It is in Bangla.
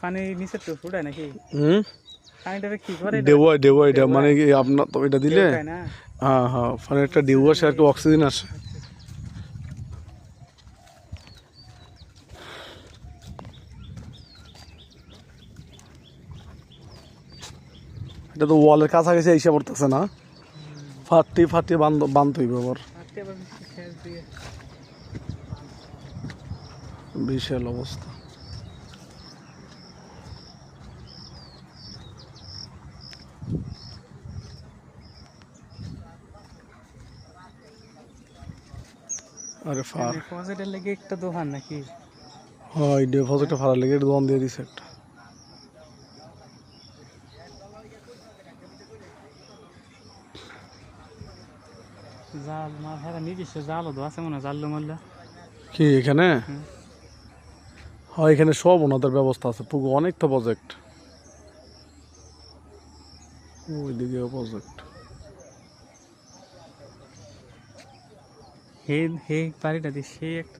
পানি নিচে তো ফুটায় নাকি? হুম পানিটারে কি করে এটা? দেওয়া এটা মানে কি আপনার তো এটা দিলে দেওয়ায় না? হ্যাঁ হ্যাঁ মানে একটা ঢেউ আসে আর কি অক্সিজেন আসে। এটা তো ওয়ালের কাছাকাছি এসে পড়তেছে না, ফাটি বান্ধ হইব আবার। হাতে আবার বেশি খেয়াল দিয়ে। বিশাল অবস্থা। আরে ফার ডিপোজিটের লেগে একটা দোকান নাকি? হয় ডিপোজিটে ফাড়ার লেগে দোকান দিয়ে দিছে একটা। জাল মাছ হ্যাঁ নিজস্ব জালও তো আছে মনে হয়, জাল মারলা। কি এখানে হয় এখানে সব ওনাদের ব্যবস্থা আছে, পুরো অনেক তো প্রজেক্ট ওইদিকে প্রজেক্ট। হে হে বাড়িটা দিয়ে সে একটা